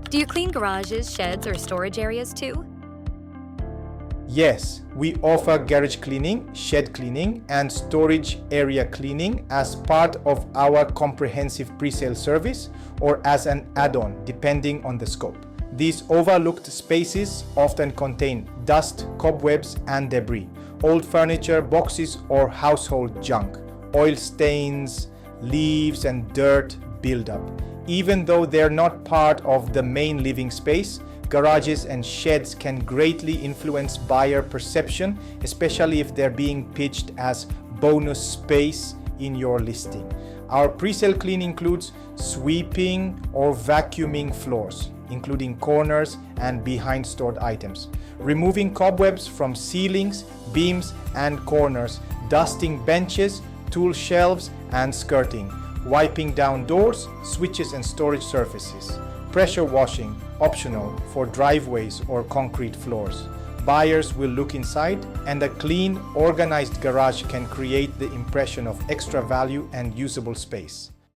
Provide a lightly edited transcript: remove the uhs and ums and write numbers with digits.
Do you clean garages, sheds, or storage areas too? Yes, we offer garage cleaning, shed cleaning, and storage area cleaning as part of our comprehensive presale service or as an add-on, depending on the scope. These overlooked spaces often contain dust, cobwebs, and debris, old furniture, boxes, or household junk. Oil stains, leaves, and dirt build up. Even though they're not part of the main living space, garages and sheds can greatly influence buyer perception, especially if they're being pitched as bonus space in your listing. Our presale clean includes sweeping or vacuuming floors, including corners and behind stored items, removing cobwebs from ceilings, beams, and corners, dusting benches, tool shelves, and skirting, wiping down doors, switches, and storage surfaces. Pressure washing, optional for driveways or concrete floors. Buyers will look inside, and a clean, organized garage can create the impression of extra value and usable space.